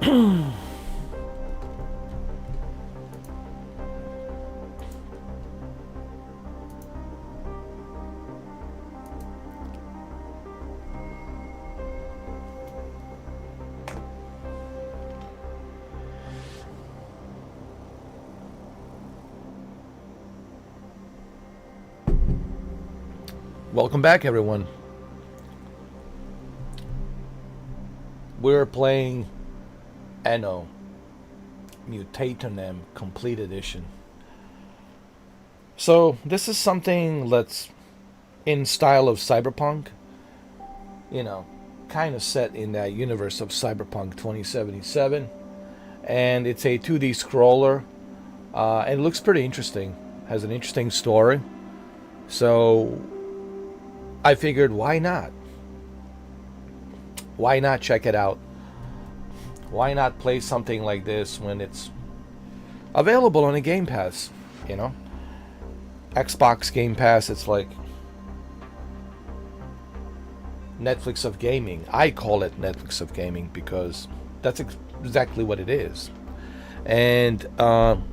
Welcome back, everyone. We're playing ANNO Mutationem Complete Edition. So this is something that's in style of Cyberpunk, you know, kind of set in that universe of Cyberpunk 2077, and it's a 2D scroller, and it looks pretty interesting. Has an interesting story, so I figured, why not? Why not check it out? Why not play something like this when it's available on a Game Pass, you know? Xbox Game Pass, it's like Netflix of gaming. I call it Netflix of gaming because that's exactly what it is. And I've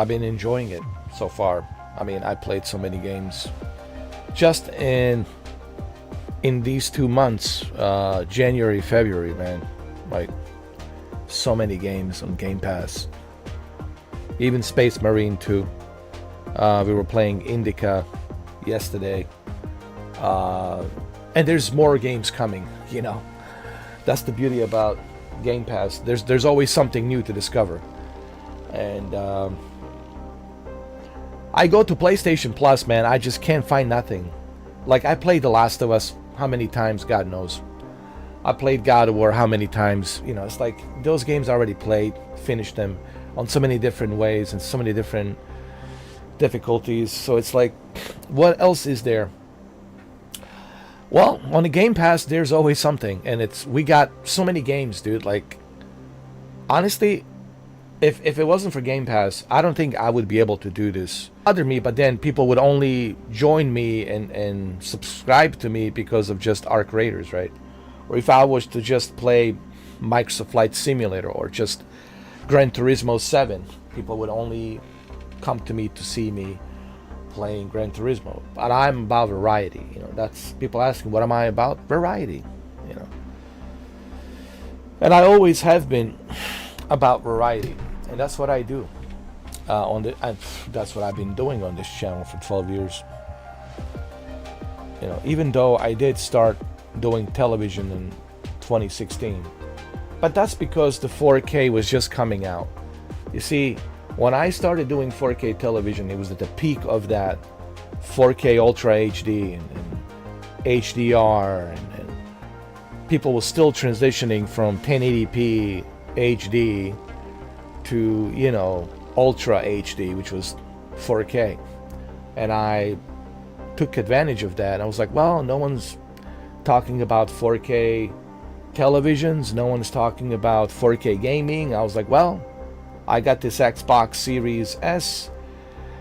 been enjoying it so far. I mean, I played so many games just in these 2 months, January, February, man. Like, so many games on Game Pass. Even Space Marine 2. We were playing Indica yesterday. And there's more games coming, you know. That's the beauty about Game Pass. There's always something new to discover. And I go to PlayStation Plus, man. I just can't find nothing. Like, I played The Last of Us how many times, God knows. I played God of War how many times. You know, it's like those games I already played, finished them on so many different ways and so many different difficulties. So it's like, what else is there? Well, on the Game Pass, there's always something. And we got so many games, dude. Like, honestly, if it wasn't for Game Pass, I don't think I would be able to do this. Other me, but then people would only join me and subscribe to me because of just Arc Raiders, right? Or if I was to just play Microsoft Flight Simulator or just Gran Turismo 7, people would only come to me to see me playing Gran Turismo. But I'm about variety, you know. That's people asking, what am I about? Variety, you know. And I always have been about variety, and that's what I do. That's what I've been doing on this channel for 12 years. You know, even though I did start doing television in 2016, but that's because the 4K was just coming out. You see, when I started doing 4K television, it was at the peak of that 4K Ultra HD and HDR, and people were still transitioning from 1080p HD to, you know, Ultra HD, which was 4K. And I took advantage of that. I was like, well, no one's talking about 4K televisions, no one's talking about 4K gaming. I was like, well, I got this Xbox Series S.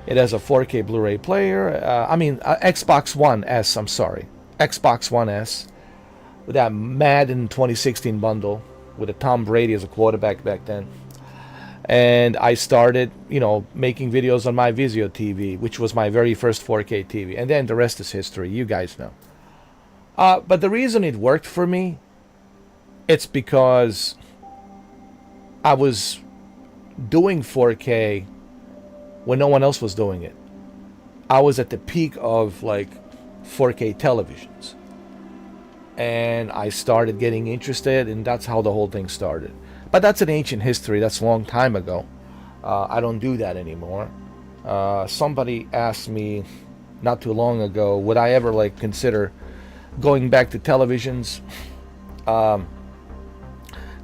It has a 4K Blu-ray player. Xbox One S, I'm sorry. Xbox One S with that Madden 2016 bundle with a Tom Brady as a quarterback back then. And I started, you know, making videos on my Vizio TV, which was my very first 4K TV. And then the rest is history. You guys know. But the reason it worked for me, it's because I was doing 4K when no one else was doing it. I was at the peak of, like, 4K televisions. And I started getting interested, and that's how the whole thing started. But that's an ancient history. That's a long time ago. I don't do that anymore. Somebody asked me not too long ago, would I ever like consider going back to televisions? The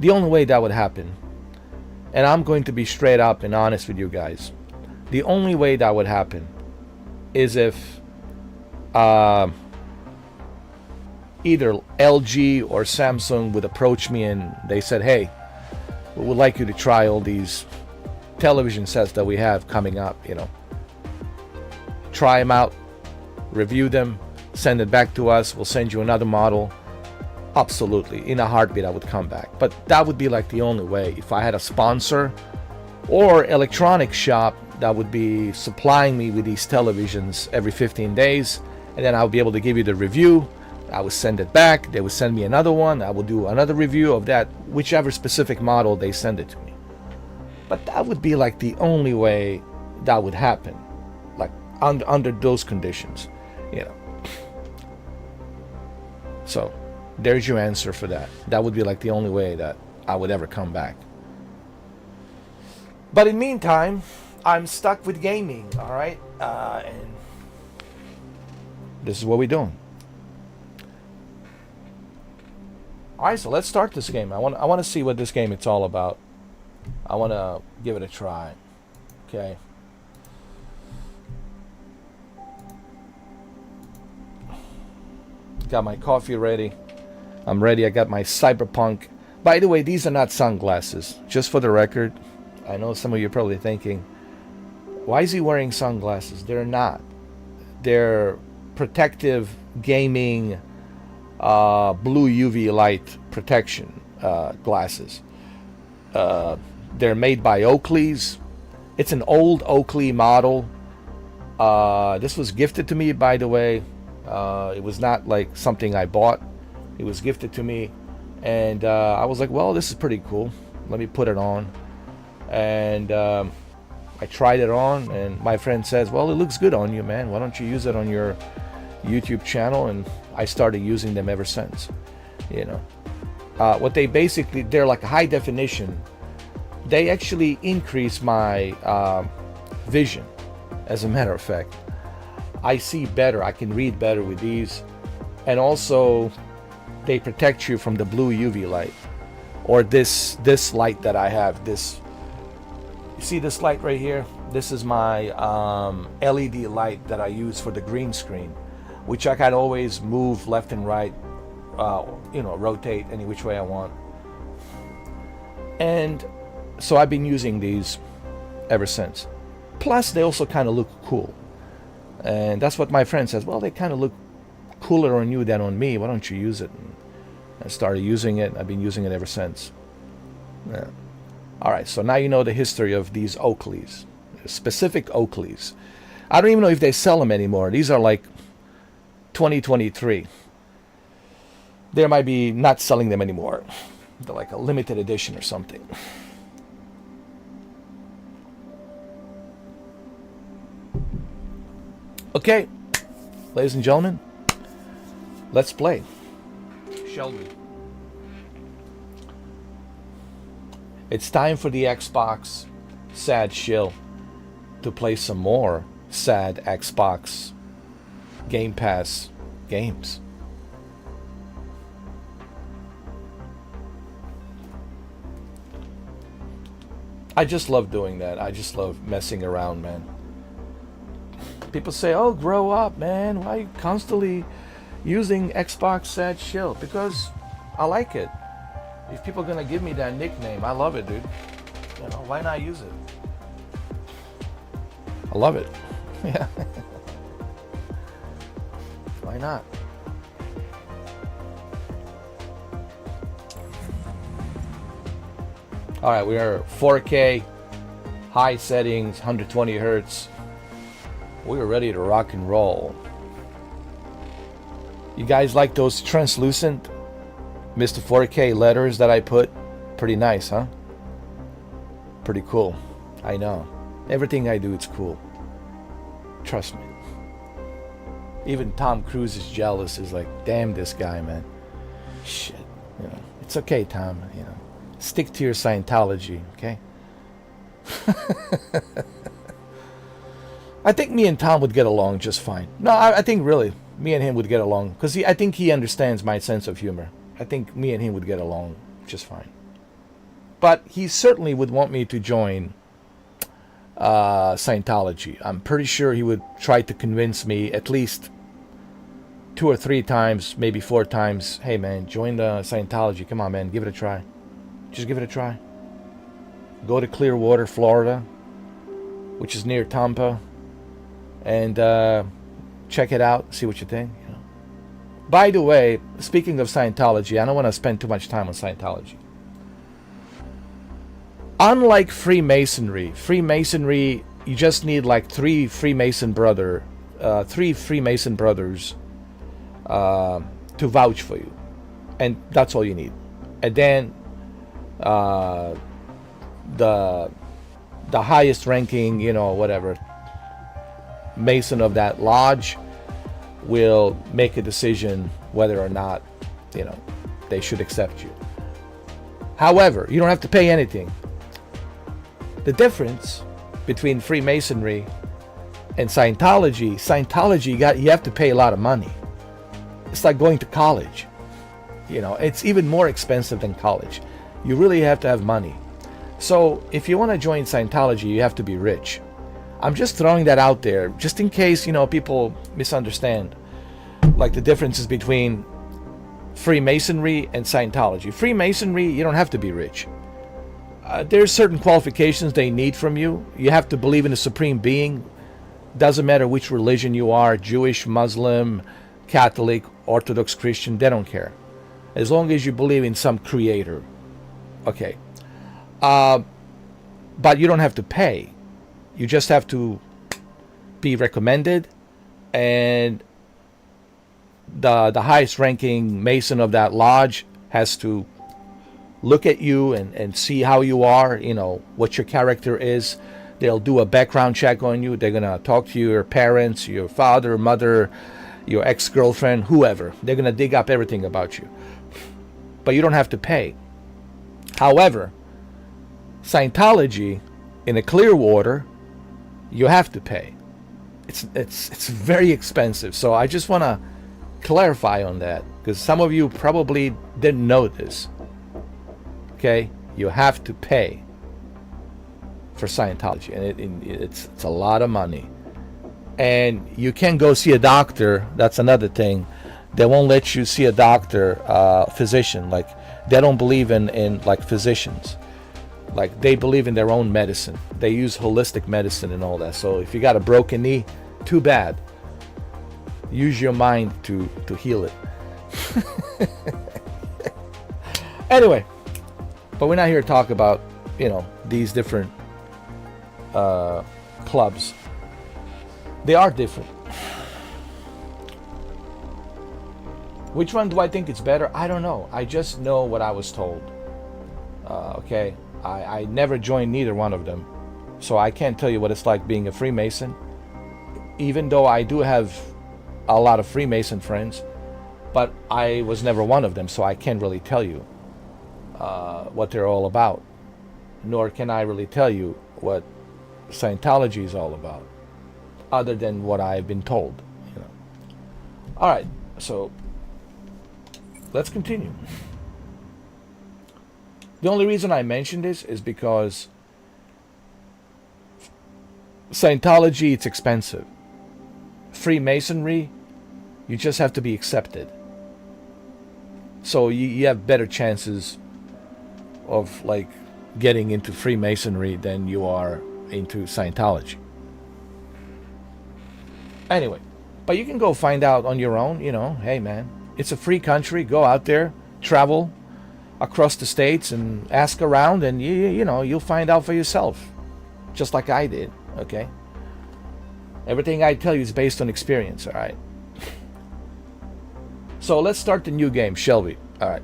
only way that would happen, and I'm going to be straight up and honest with you guys, the only way that would happen is if either LG or Samsung would approach me and they said, hey, we would like you to try all these television sets that we have coming up, you know. Try them out, review them, send it back to us, we'll send you another model, absolutely, in a heartbeat, I would come back. But that would be like the only way. If I had a sponsor or electronic shop that would be supplying me with these televisions every 15 days, and then I would be able to give you the review. I would send it back. They would send me another one. I would do another review of that, whichever specific model they send it to me. But that would be like the only way that would happen, like under those conditions, you know. So there's your answer for that. That would be like the only way that I would ever come back. But in the meantime, I'm stuck with gaming, all right? And this is what we're doing. All right, so let's start this game. I want to see what this game it's all about. I want to give it a try. Okay. Got my coffee ready. I'm ready. I got my Cyberpunk. By the way, these are not sunglasses. Just for the record, I know some of you are probably thinking, why is he wearing sunglasses? They're not. They're protective gaming blue UV light protection glasses. They're made by Oakley's. It's an old Oakley model. This was gifted to me, by the way. It was not like something I bought. It was gifted to me. And I was like, well, this is pretty cool. Let me put it on. And I tried it on, and my friend says, well, it looks good on you, man. Why don't you use it on your YouTube channel? And I started using them ever since. You know, what they basically, they're like high definition. They actually increase my vision. As a matter of fact, I see better. I can read better with these. And also, they protect you from the blue UV light, or this light that I have. This, you see this light right here? This is my LED light that I use for the green screen, which I can always move left and right, you know, rotate any which way I want. And so I've been using these ever since. Plus, they also kind of look cool. And that's what my friend says. Well, they kind of look cooler on you than on me. Why don't you use it? And I started using it. I've been using it ever since. Yeah. All right, so now you know the history of these Oakleys, specific Oakleys. I don't even know if they sell them anymore. These are like 2023. They might be not selling them anymore. They're like a limited edition or something. Okay, ladies and gentlemen, let's play. Shall we? It's time for the Xbox sad shill to play some more sad Xbox Game Pass games. I just love doing that. I just love messing around, man. People say, oh, grow up, man. Why are you constantly using Xbox sad shill? Because I like it. If people are going to give me that nickname, I love it, dude. You know, why not use it? I love it. Yeah. Why not? All right, we are 4K, high settings, 120 hertz. We are ready to rock and roll. You guys like those translucent Mr. 4K letters that I put? Pretty nice, huh? Pretty cool. I know. Everything I do, it's cool. Trust me. Even Tom Cruise is jealous. Is like, damn this guy, man. Shit. You know, it's okay, Tom. You know, stick to your Scientology, okay? I think me and Tom would get along just fine. No, I think really, me and him would get along. Because I think he understands my sense of humor. I think me and him would get along just fine. But he certainly would want me to join Scientology. I'm pretty sure he would try to convince me at least 2 or 3 times, maybe 4 times. Hey, man, join the Scientology. Come on, man, give it a try. Just give it a try. Go to Clearwater, Florida, which is near Tampa, and check it out. See what you think. You know, By the way, speaking of Scientology, I don't want to spend too much time on Scientology. Unlike Freemasonry, you just need like three Freemason brothers to vouch for you, and that's all you need. And then the highest ranking, whatever Mason of that lodge will make a decision whether or not they should accept you. However, you don't have to pay anything. The difference between Freemasonry and Scientology, you have to pay a lot of money. It's like going to college. It's even more expensive than college. You really have to have money. So if you want to join Scientology, you have to be rich. I'm just throwing that out there, just in case, people misunderstand, like the differences between Freemasonry and Scientology. Freemasonry, you don't have to be rich. There's certain qualifications they need from you. You have to believe in a supreme being. Doesn't matter which religion you are, Jewish, Muslim, Catholic, Orthodox, Christian, they don't care. As long as you believe in some creator. Okay. But you don't have to pay. You just have to be recommended, and the highest ranking Mason of that lodge has to look at you and see how you are, what your character is. They'll do a background check on you. They're going to talk to your parents, your father, mother, your ex-girlfriend, whoever. They're going to dig up everything about you. But you don't have to pay. However, Scientology, in a clear water, you have to pay. It's very expensive. So I just want to clarify on that, because some of you probably didn't know this. Okay, you have to pay for Scientology, and it's a lot of money. And you can go see a doctor. That's another thing. They won't let you see a doctor, physician. Like, they don't believe in like physicians. Like, they believe in their own medicine. They use holistic medicine and all that. So if you got a broken knee, too bad. Use your mind to heal it. Anyway, but we're not here to talk about, these different clubs. They are different. Which one do I think it's better? I don't know. I just know what I was told. Okay, I never joined neither one of them, so I can't tell you what it's like being a Freemason, even though I do have a lot of Freemason friends, but I was never one of them, so I can't really tell you what they're all about, nor can I really tell you what Scientology is all about, other than what I've been told. All right, so let's continue. The only reason I mention this is because Scientology, it's expensive. Freemasonry, you just have to be accepted. So you have better chances of like getting into Freemasonry than you are into Scientology. Anyway, but you can go find out on your own, hey man, it's a free country. Go out there, travel across the states and ask around, and you'll find out for yourself, just like I did. Okay, everything I tell you is based on experience. All right. So let's start the new game, shall we? All right.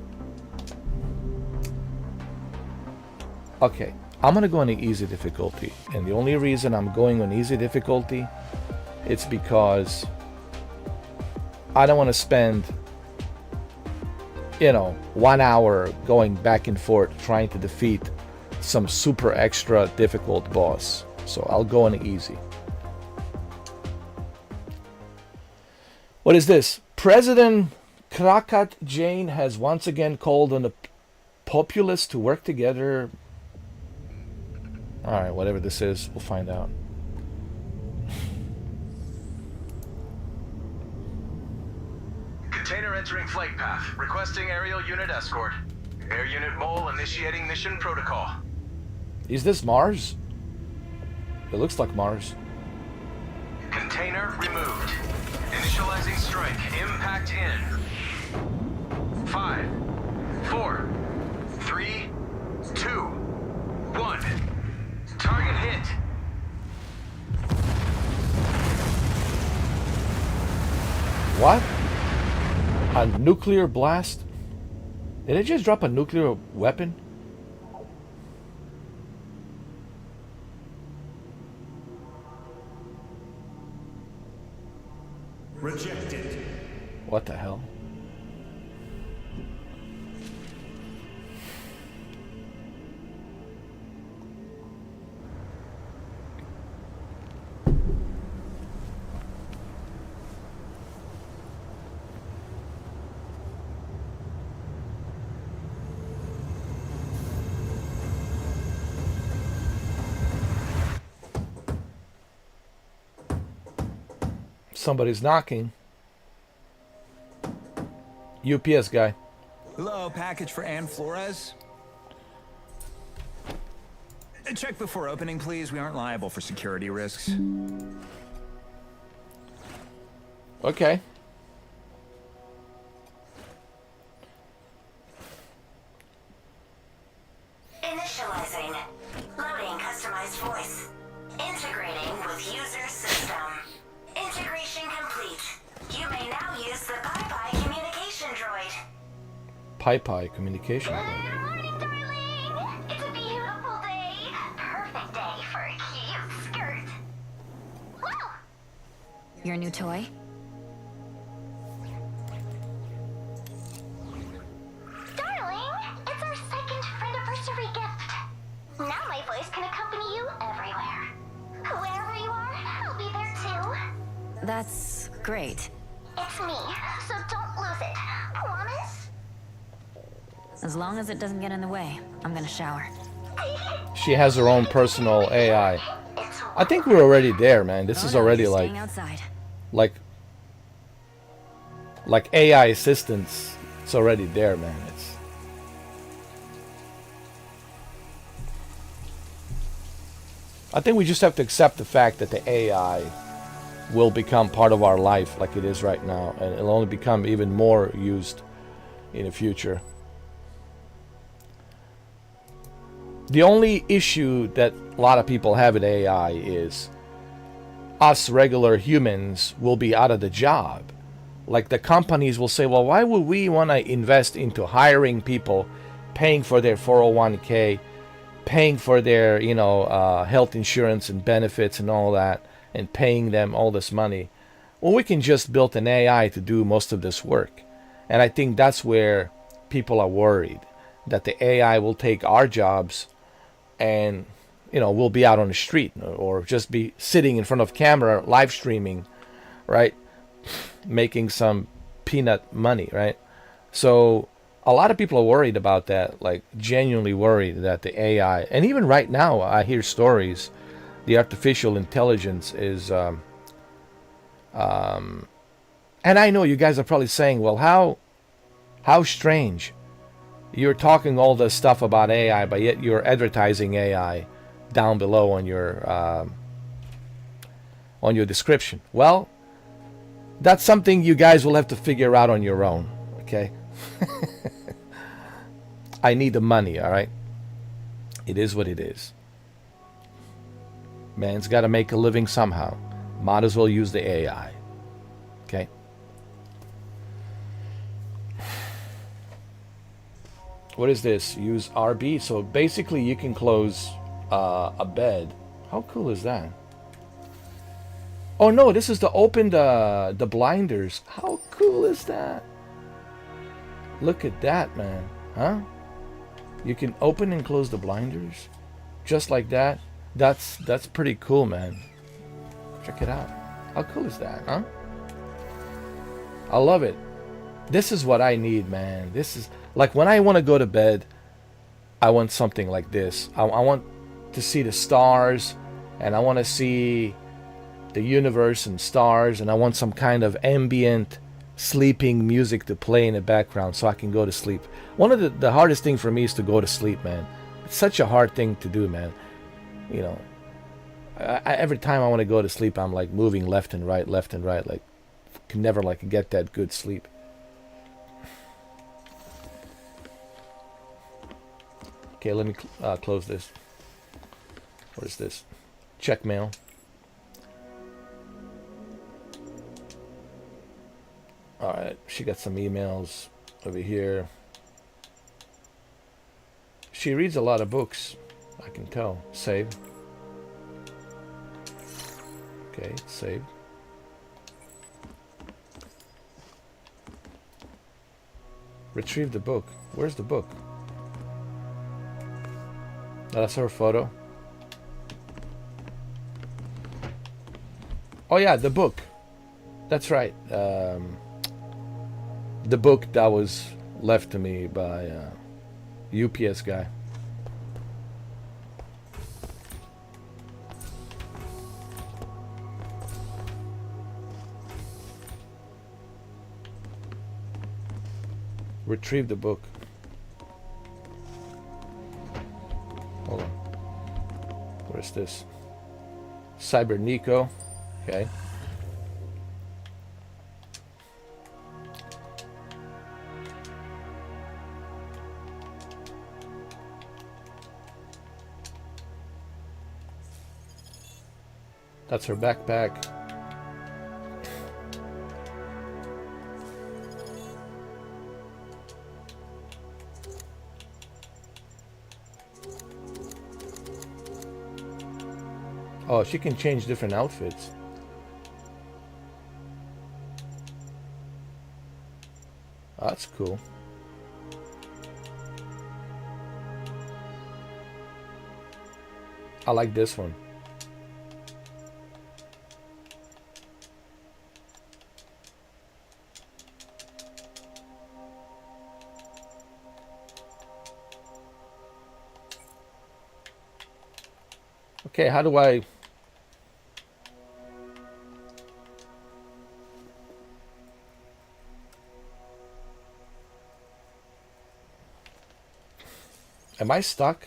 Okay, I'm gonna go on the easy difficulty, and the only reason I'm going on easy difficulty, it's because I don't want to spend 1 hour going back and forth trying to defeat some super extra difficult boss. So I'll go on easy. What is this? President Krakat Jain has once again called on the populace to work together. Alright, whatever this is, we'll find out. Container entering flight path. Requesting aerial unit escort. Air unit Mole initiating mission protocol. Is this Mars? It looks like Mars. Container removed. Initializing strike. Impact in. 5, 4, 3, 2, 1. Target hit. What? A nuclear blast? Did it just drop a nuclear weapon? Rejected. What the hell? Somebody's knocking. UPS guy. Hello, package for Ann Flores? Check before opening, please. We aren't liable for security risks. Okay. Initializing. Loading customized voice. Integrating with user system. Integration complete. You may now use the Pi communication droid. Pi communication. Good morning, darling. It's a beautiful day. Perfect day for a cute skirt. Wow. Your new toy? Darling, it's our second friendiversary gift. Now my voice can accompany you everywhere. Wherever you are, I'll be there too. That's great. It's me, so don't lose it. Promise? As long as it doesn't get in the way, I'm gonna shower. She has her own personal AI. I think we're already there, man. This is already You're like staying outside. like AI assistants. It's already there, man. It's I think we just have to accept the fact that the AI will become part of our life like it is right now, and it'll only become even more used in the future. The only issue that a lot of people have with AI is us regular humans will be out of the job. Like the companies will say, well, why would we want to invest into hiring people, paying for their 401k, paying for their, health insurance and benefits and all that, and paying them all this money? Well, we can just build an AI to do most of this work. And I think that's where people are worried, that the AI will take our jobs and, we'll be out on the street or just be sitting in front of camera, live streaming, right? Making some peanut money, right? So a lot of people are worried about that, like genuinely worried that the AI, and even right now I hear stories, the artificial intelligence is, and I know you guys are probably saying, well, how strange. You're talking all this stuff about AI, but yet you're advertising AI down below on your description. Well, that's something you guys will have to figure out on your own, okay? I need the money, all right? It is what it is. Man's got to make a living somehow. Might as well use the AI, okay? What is this? Use RB. So basically you can close a bed. How cool is that? Oh no, this is to open the blinders. How cool is that? Look at that, man. Huh? You can open and close the blinders just like that. That's pretty cool, man. Check it out. How cool is that, huh? I love it. This is what I need, man. This is like when I want to go to bed, I want something like this. I want to see the stars, and I want to see the universe and stars, and I want some kind of ambient sleeping music to play in the background so I can go to sleep. One of the hardest thing for me is to go to sleep, man. It's such a hard thing to do, man. Every time I want to go to sleep, I'm like moving left and right, like can never like get that good sleep. Okay, let me close this. What is this? Check mail. Alright, she got some emails over here. She reads a lot of books, I can tell. Save. Okay, save. Retrieve the book. Where's the book? That's her photo. Oh yeah, the book. That's right. The book that was left to me by UPS guy. Retrieve the book. Hold on. Where's this? Cyber Nico. Okay. That's her backpack. Oh, she can change different outfits. That's cool. I like this one. Okay, how do I... Am I stuck?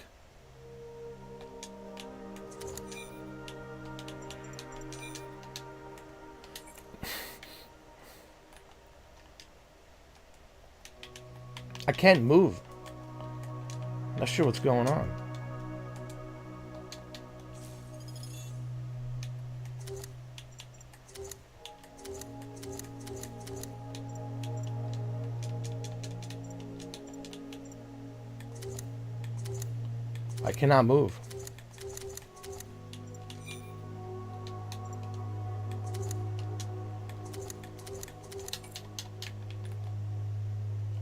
I can't move. Not sure what's going on. I cannot move.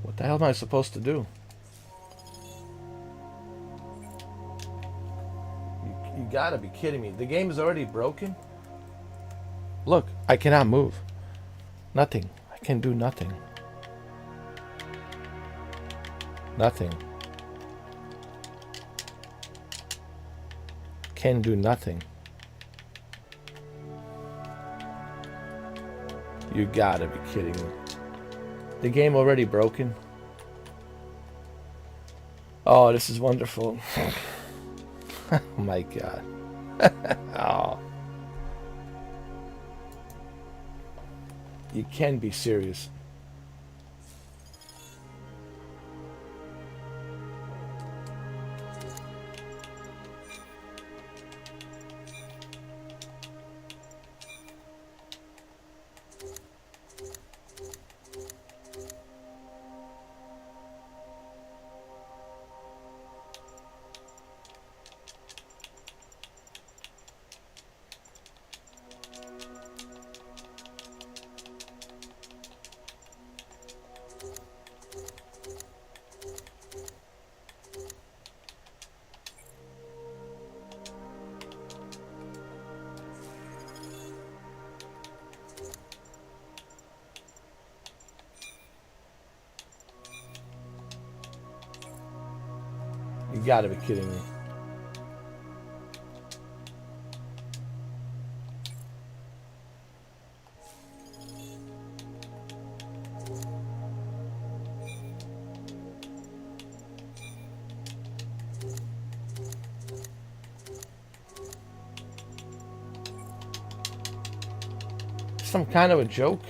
What the hell am I supposed to do? You gotta be kidding me. The game is already broken? Look, I cannot move. Nothing. I can do nothing. Nothing. Can do nothing. You gotta be kidding me. The game already broken? Oh, this is wonderful. Oh my god. Oh. You can't be serious. You gotta be kidding me. Some kind of a joke.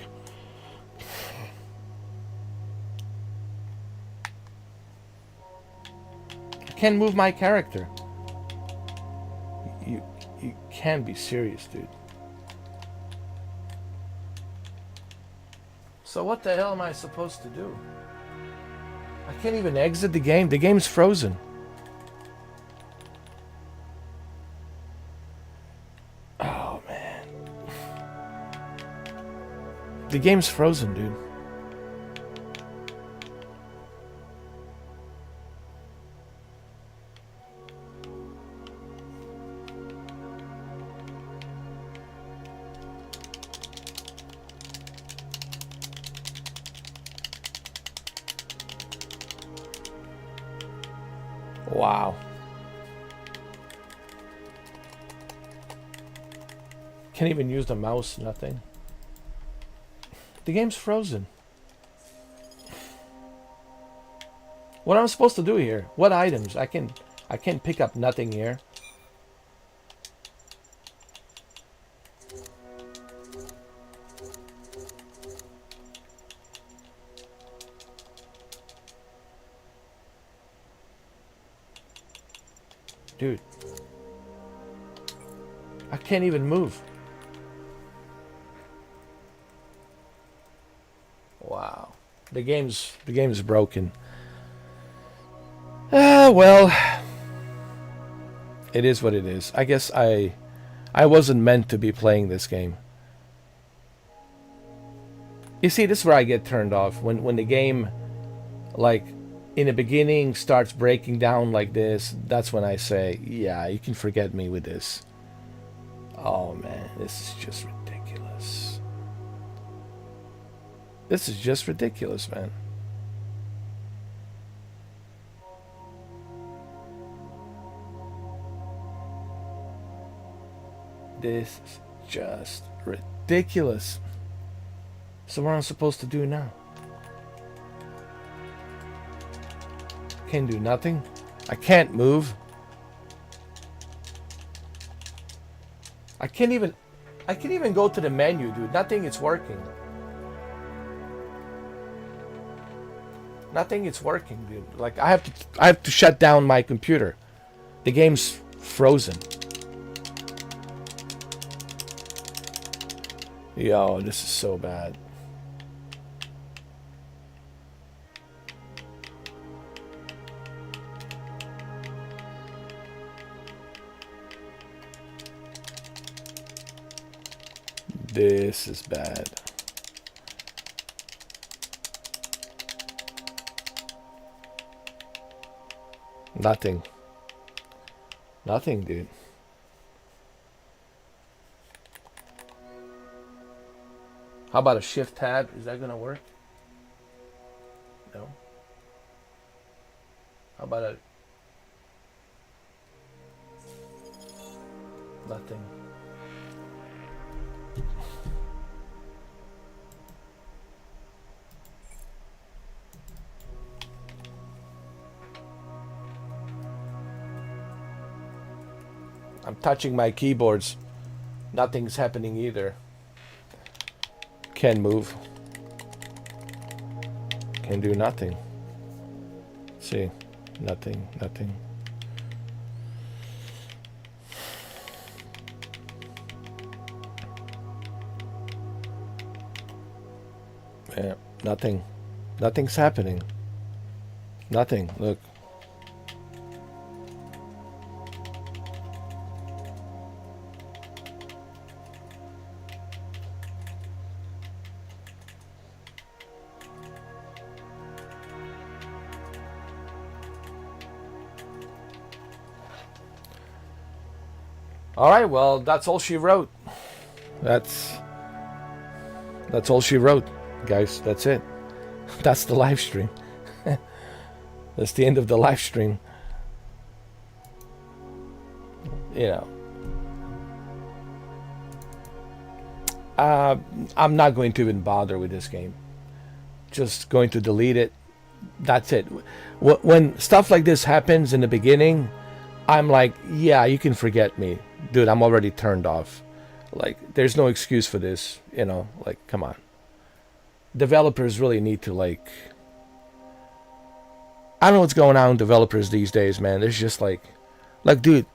I can't move my character. You can't be serious, dude. So what the hell am I supposed to do? I can't even exit the game. The game's frozen. Oh, man. The game's frozen, dude. Wow. Can't even use the mouse, nothing. The game's frozen. What am I supposed to do here? What items? I can't pick up nothing here. Dude. I can't even move. Wow. The game's broken. Well, it is what it is. I guess I wasn't meant to be playing this game. You see, this is where I get turned off. When the game, like, in the beginning starts breaking down like this, that's when I say, yeah, you can forget me with this. Oh man, this is just ridiculous. This is just ridiculous, man. This is just ridiculous. So what am I supposed to do now? Can't do nothing. I can't move. I can't even go to the menu, dude. Nothing is working. Nothing is working, dude. Like I have to shut down my computer. The game's frozen. Yo, this is so bad. This is bad. Nothing. Nothing, dude. How about a shift tab? Is that gonna work? No. How about a... Nothing. I'm touching my keyboards. Nothing's happening either. Can't move. Can do nothing. See, nothing, nothing. Yeah, nothing. Nothing's happening. Nothing. Look. All right, well, that's all she wrote. That's all she wrote, guys. That's it. That's the live stream. That's the end of the live stream. You know. I'm not going to even bother with this game. Just going to delete it. That's it. When stuff like this happens in the beginning, I'm like, yeah, you can forget me. Dude, I'm already turned off. Like, there's no excuse for this, you know, like, come on. Developers really need to, like, I don't know what's going on with developers these days, man. There's just like, dude,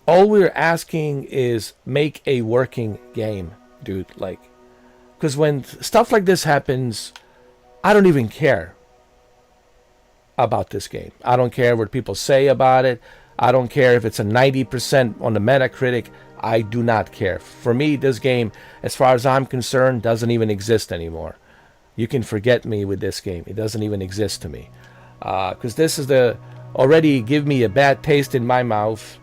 all we're asking is make a working game, dude. Like, because when stuff like this happens, I don't even care about this game. I don't care what people say about it. I don't care if it's a 90% on the Metacritic. I do not care. For me, this game, as far as I'm concerned, doesn't even exist anymore. You can forget me with this game. It doesn't even exist to me. Because this is already give me a bad taste in my mouth.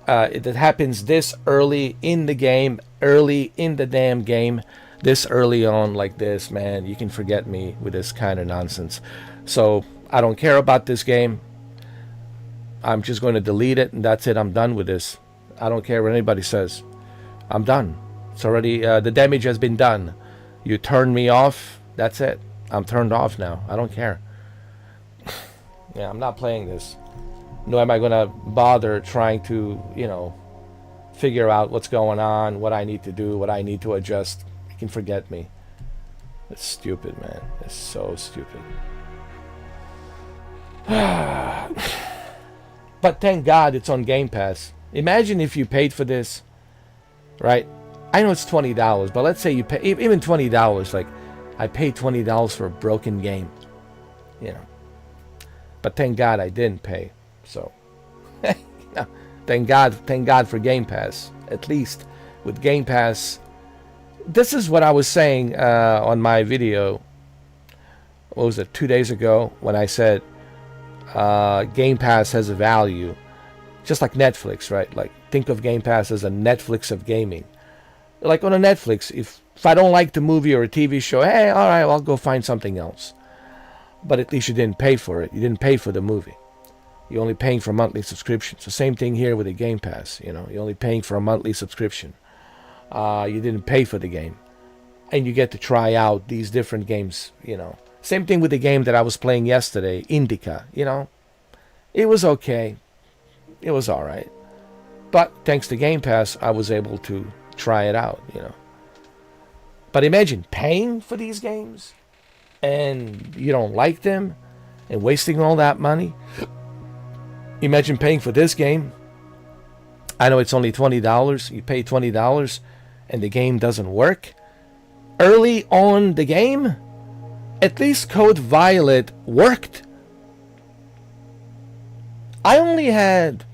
It happens this early in the game, early in the damn game, this early on like this, man. You can forget me with this kind of nonsense. So I don't care about this game. I'm just going to delete it, and that's it. I'm done with this. I don't care what anybody says. I'm done. It's already, the damage has been done. You turned me off. That's it. I'm turned off now. I don't care. Yeah, I'm not playing this. Nor am I going to bother trying to, figure out what's going on, what I need to do, what I need to adjust. You can forget me. It's stupid, man. It's so stupid. But thank God it's on Game Pass. Imagine if you paid for this, right? I know it's $20, but let's say you pay even $20. Like, I paid $20 for a broken game, But thank God I didn't pay. So, thank God for Game Pass. At least with Game Pass, this is what I was saying on my video. What was it, 2 days ago, when I said Game Pass has a value, just like Netflix, right? Like, think of Game Pass as a Netflix of gaming. Like on a Netflix, if I don't like the movie or a TV show, hey, all right, I'll go find something else. But at least you didn't pay for it. You didn't pay for the movie. You're only paying for a monthly subscription. So same thing here with the Game Pass. You're only paying for a monthly subscription. You didn't pay for the game, and you get to try out these different games. Same thing with the game that I was playing yesterday, Indica. It was okay. It was all right. But thanks to Game Pass, I was able to try it out. But imagine paying for these games, and you don't like them, and wasting all that money. Imagine paying for this game. I know it's only $20. You pay $20 and the game doesn't work. Early on the game, at least Code Violet worked. I only had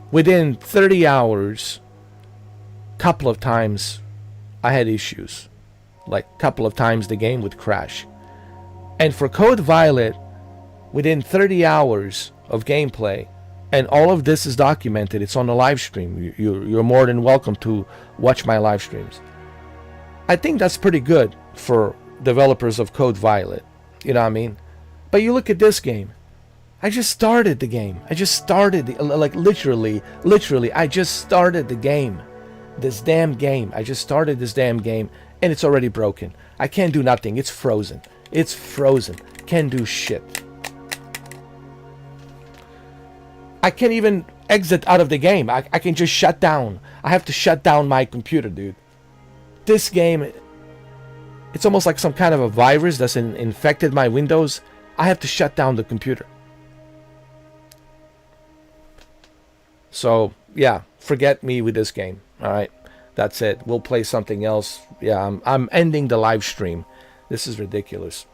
within 30 hours, couple of times I had issues. Couple of times the game would crash. And for Code Violet, within 30 hours of gameplay, and all of this is documented, it's on the live stream. You're more than welcome to watch my live streams. I think that's pretty good for developers of Code Violet. You know what I mean? But you look at this game. I just started the game. I just started, literally, I just started the game. This damn game. I just started this damn game, and it's already broken. I can't do nothing. It's frozen. It's frozen. Can't do shit. I can't even exit out of the game. I can just shut down. I have to shut down my computer, dude. This game, it's almost like some kind of a virus that's infected my Windows. I have to shut down the computer. So, yeah, forget me with this game. All right, that's it. We'll play something else. Yeah, I'm ending the live stream. This is ridiculous.